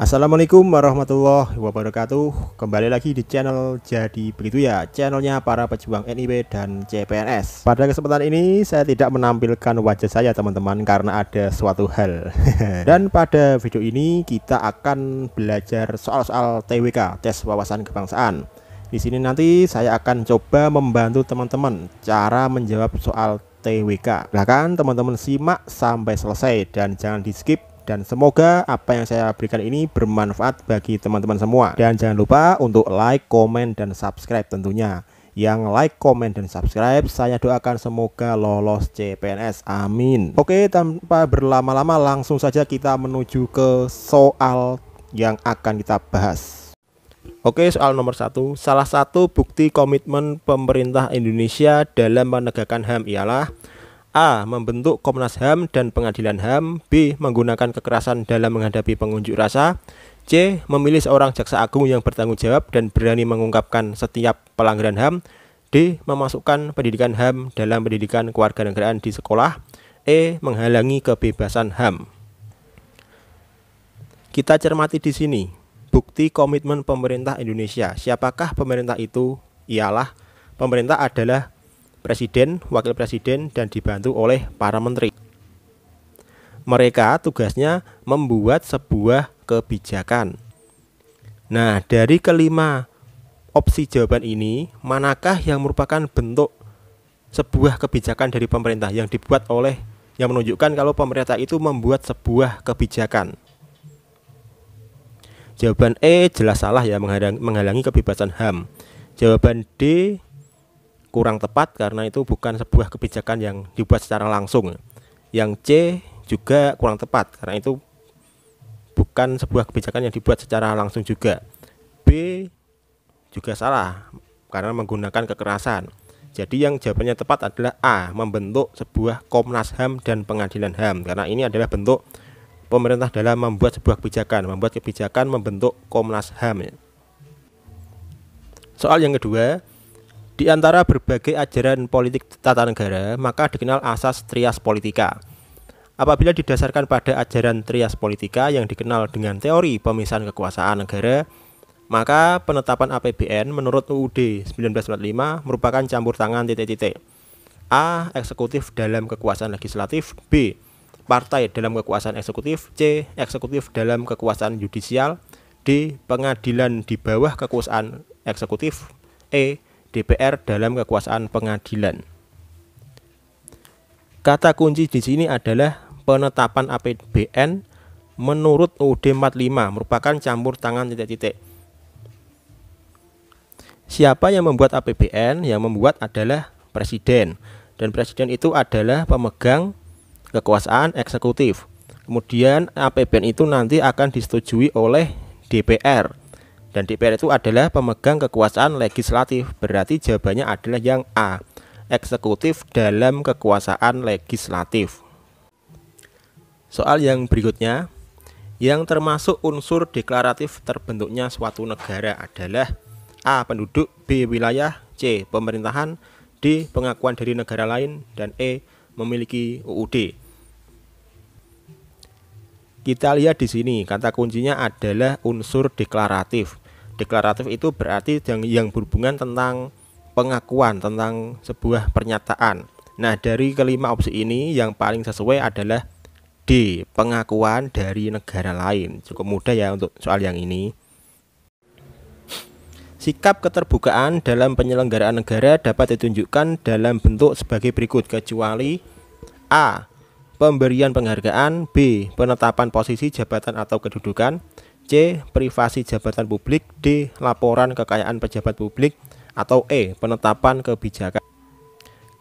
Assalamualaikum warahmatullahi wabarakatuh. Kembali lagi di channel Jadi Begitu Ya, channelnya para pejuang NIB dan CPNS. Pada kesempatan ini saya tidak menampilkan wajah saya teman-teman karena ada suatu hal. Dan pada video ini kita akan belajar soal-soal TWK, tes wawasan kebangsaan. Di sini nanti saya akan coba membantu teman-teman cara menjawab soal TWK. Silahkan teman-teman simak sampai selesai dan jangan di skip. Dan semoga apa yang saya berikan ini bermanfaat bagi teman-teman semua. Dan jangan lupa untuk like, komen, dan subscribe tentunya. Yang like, komen, dan subscribe saya doakan semoga lolos CPNS. Amin. Oke, tanpa berlama-lama langsung saja kita menuju ke soal yang akan kita bahas. Oke, soal nomor 1. Salah satu bukti komitmen pemerintah Indonesia dalam menegakkan HAM ialah A. Membentuk Komnas HAM dan Pengadilan HAM. B. Menggunakan kekerasan dalam menghadapi pengunjuk rasa. C. Memilih seorang jaksa agung yang bertanggung jawab dan berani mengungkapkan setiap pelanggaran HAM. D. Memasukkan pendidikan HAM dalam pendidikan kewarganegaraan di sekolah. E. Menghalangi kebebasan HAM. Kita cermati di sini bukti komitmen pemerintah Indonesia. Siapakah pemerintah itu? Ialah pemerintah adalah Presiden, Wakil Presiden, dan dibantu oleh para menteri. Mereka tugasnya membuat sebuah kebijakan. Nah, dari kelima opsi jawaban ini, manakah yang merupakan bentuk sebuah kebijakan dari pemerintah yang dibuat oleh, yang menunjukkan kalau pemerintah itu membuat sebuah kebijakan? Jawaban E jelas salah ya, menghalangi kebebasan HAM. Jawaban D kurang tepat karena itu bukan sebuah kebijakan yang dibuat secara langsung. Yang C juga kurang tepat karena itu bukan sebuah kebijakan yang dibuat secara langsung juga. B juga salah karena menggunakan kekerasan. Jadi yang jawabannya tepat adalah A, membentuk sebuah Komnas HAM dan Pengadilan HAM, karena ini adalah bentuk pemerintah dalam membuat sebuah kebijakan, membentuk Komnas HAM. Soal yang kedua, di antara berbagai ajaran politik tata negara, maka dikenal asas trias politika. Apabila didasarkan pada ajaran trias politika yang dikenal dengan teori pemisahan kekuasaan negara, maka penetapan APBN menurut UUD 1945 merupakan campur tangan A. Eksekutif dalam kekuasaan legislatif. B. Partai dalam kekuasaan eksekutif. C. Eksekutif dalam kekuasaan yudisial. D. Pengadilan di bawah kekuasaan eksekutif. E. DPR dalam kekuasaan pengadilan. Kata kunci di sini adalah penetapan APBN menurut UUD 45 merupakan campur tangan . Siapa yang membuat APBN? Yang membuat adalah presiden, dan presiden itu adalah pemegang kekuasaan eksekutif. Kemudian APBN itu nanti akan disetujui oleh DPR. Dan DPR itu adalah pemegang kekuasaan legislatif. Berarti jawabannya adalah yang A, eksekutif dalam kekuasaan legislatif. Soal yang berikutnya, yang termasuk unsur deklaratif terbentuknya suatu negara adalah A. Penduduk, B. Wilayah, C. Pemerintahan, D. Pengakuan dari negara lain, dan E. Memiliki UUD. Kita lihat di sini, kata kuncinya adalah unsur deklaratif. Deklaratif itu berarti yang berhubungan tentang pengakuan, tentang sebuah pernyataan. Nah, dari kelima opsi ini yang paling sesuai adalah D, pengakuan dari negara lain. Cukup mudah ya untuk soal yang ini. Sikap keterbukaan dalam penyelenggaraan negara dapat ditunjukkan dalam bentuk sebagai berikut, kecuali A. Pemberian penghargaan. B. Penetapan posisi jabatan atau kedudukan. C. Privasi jabatan publik. D. Laporan kekayaan pejabat publik. Atau E. Penetapan kebijakan.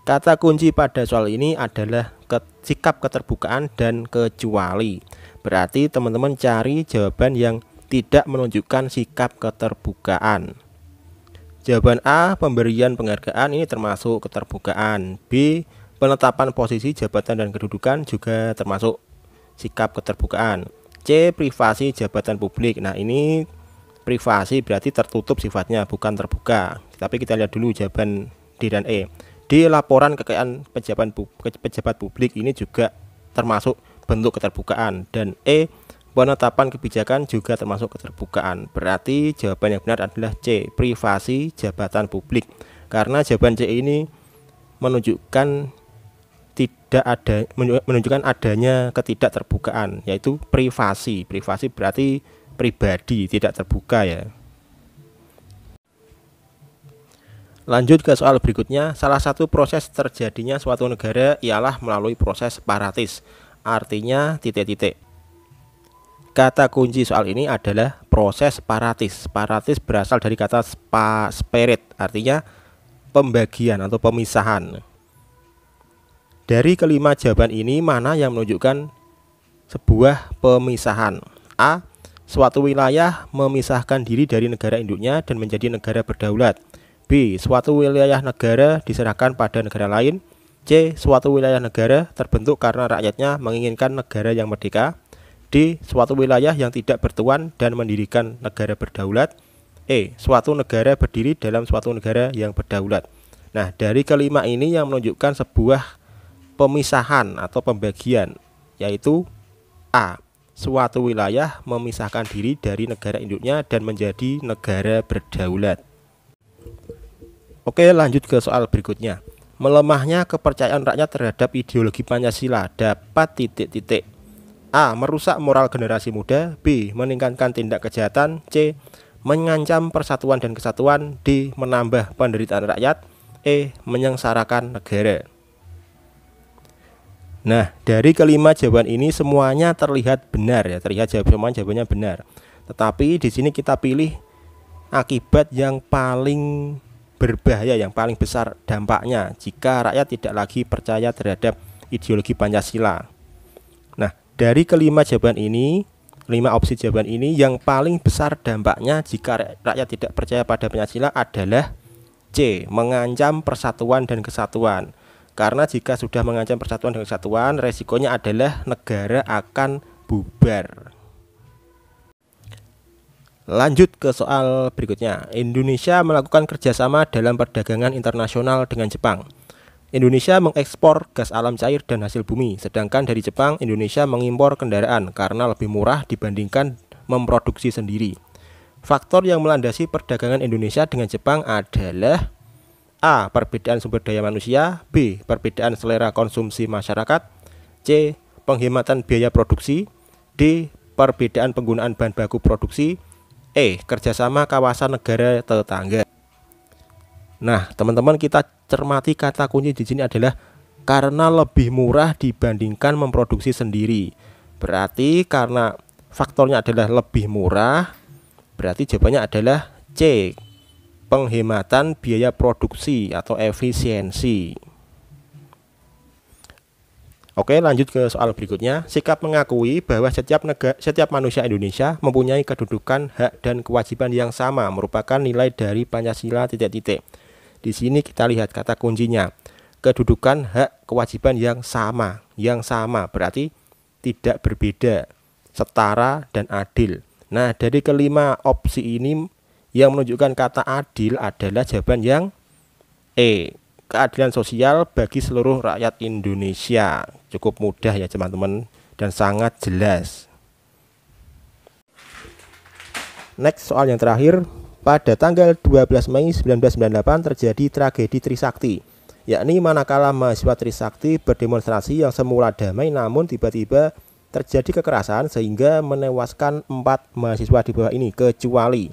Kata kunci pada soal ini adalah sikap keterbukaan dan kecuali. Berarti teman-teman cari jawaban yang tidak menunjukkan sikap keterbukaan. Jawaban A, pemberian penghargaan, ini termasuk keterbukaan. B. Penetapan posisi jabatan dan kedudukan juga termasuk sikap keterbukaan. C. Privasi jabatan publik. Nah, ini privasi berarti tertutup sifatnya, bukan terbuka. Tapi kita lihat dulu jawaban D dan E. D. Laporan kekayaan pejabat publik, ini juga termasuk bentuk keterbukaan. Dan E. penetapan kebijakan juga termasuk keterbukaan. Berarti jawaban yang benar adalah C, privasi jabatan publik. Karena jawaban C ini menunjukkan adanya ketidakterbukaan, yaitu privasi. Privasi berarti pribadi, tidak terbuka ya. Lanjut ke soal berikutnya. Salah satu proses terjadinya suatu negara ialah melalui proses separatis. Artinya titik-titik. Kata kunci soal ini adalah proses separatis. Separatis berasal dari kata spirit, artinya pembagian atau pemisahan. Dari kelima jawaban ini, mana yang menunjukkan sebuah pemisahan? A. Suatu wilayah memisahkan diri dari negara induknya dan menjadi negara berdaulat. B. Suatu wilayah negara diserahkan pada negara lain. C. Suatu wilayah negara terbentuk karena rakyatnya menginginkan negara yang merdeka. D. Suatu wilayah yang tidak bertuan dan mendirikan negara berdaulat. E. Suatu negara berdiri dalam suatu negara yang berdaulat. Nah, dari kelima ini yang menunjukkan sebuah pemisahan atau pembagian, yaitu A. Suatu wilayah memisahkan diri dari negara induknya dan menjadi negara berdaulat. Oke, lanjut ke soal berikutnya. Melemahnya kepercayaan rakyat terhadap ideologi Pancasila dapat titik-titik. A. Merusak moral generasi muda. B. Meningkatkan tindak kejahatan. C. Mengancam persatuan dan kesatuan. D. Menambah penderitaan rakyat. E. Menyengsarakan negara. Nah, dari kelima jawaban ini semuanya terlihat benar ya, terlihat jawabannya benar. Tetapi di sini kita pilih akibat yang paling berbahaya, yang paling besar dampaknya jika rakyat tidak lagi percaya terhadap ideologi Pancasila. Nah, dari kelima jawaban ini, 5 opsi jawaban ini, yang paling besar dampaknya jika rakyat tidak percaya pada Pancasila adalah C. Mengancam persatuan dan kesatuan. Karena jika sudah mengancam persatuan dan kesatuan, resikonya adalah negara akan bubar. Lanjut ke soal berikutnya. Indonesia melakukan kerjasama dalam perdagangan internasional dengan Jepang. Indonesia mengekspor gas alam cair dan hasil bumi, sedangkan dari Jepang, Indonesia mengimpor kendaraan karena lebih murah dibandingkan memproduksi sendiri. Faktor yang melandasi perdagangan Indonesia dengan Jepang adalah A. Perbedaan sumber daya manusia. B. Perbedaan selera konsumsi masyarakat. C. Penghematan biaya produksi. D. Perbedaan penggunaan bahan baku produksi. E. Kerjasama kawasan negara tetangga. Nah, teman-teman, kita cermati kata kunci di sini adalah karena lebih murah dibandingkan memproduksi sendiri. Berarti karena faktornya adalah lebih murah, berarti jawabannya adalah C. Penghematan biaya produksi atau efisiensi. Oke, lanjut ke soal berikutnya. Sikap mengakui bahwa setiap manusia Indonesia mempunyai kedudukan, hak, dan kewajiban yang sama merupakan nilai dari Pancasila titik-titik. Di sini kita lihat kata kuncinya. Kedudukan, hak, kewajiban yang sama. Yang sama berarti tidak berbeda, setara, dan adil. Nah, dari kelima opsi ini yang menunjukkan kata adil adalah jawaban yang E. Keadilan sosial bagi seluruh rakyat Indonesia. Cukup mudah ya teman-teman, dan sangat jelas. Next, soal yang terakhir. Pada tanggal 12 Mei 1998 terjadi tragedi Trisakti, yakni manakala mahasiswa Trisakti berdemonstrasi yang semula damai namun tiba-tiba terjadi kekerasan sehingga menewaskan 4 mahasiswa di bawah ini, kecuali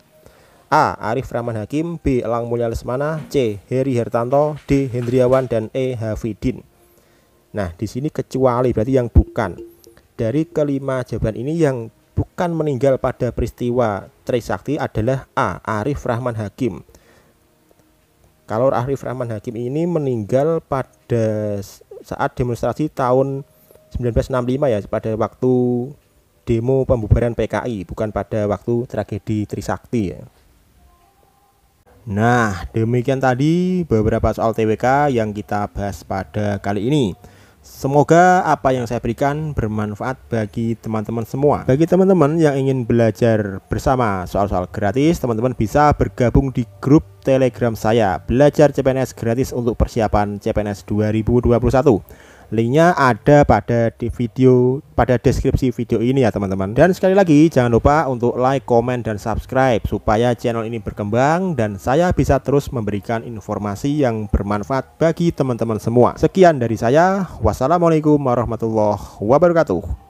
A. Arif Rahman Hakim, B. Elang Mulya Lesmana, C. Heri Hertanto, D. Hendriawan, dan E. Hafidin. Nah, di sini kecuali berarti yang bukan. Dari kelima jawaban ini yang bukan meninggal pada peristiwa Trisakti adalah A. Arif Rahman Hakim. Kalau Arif Rahman Hakim ini meninggal pada saat demonstrasi tahun 1965 ya, pada waktu demo pembubaran PKI, bukan pada waktu tragedi Trisakti ya. Nah, demikian tadi beberapa soal TWK yang kita bahas pada kali ini. Semoga apa yang saya berikan bermanfaat bagi teman-teman semua. Bagi teman-teman yang ingin belajar bersama soal-soal gratis, teman-teman bisa bergabung di grup Telegram saya, Belajar CPNS Gratis untuk persiapan CPNS 2021. Linknya ada pada deskripsi video ini ya teman-teman. Dan sekali lagi jangan lupa untuk like, komen, dan subscribe supaya channel ini berkembang dan saya bisa terus memberikan informasi yang bermanfaat bagi teman-teman semua. Sekian dari saya. Wassalamualaikum warahmatullahi wabarakatuh.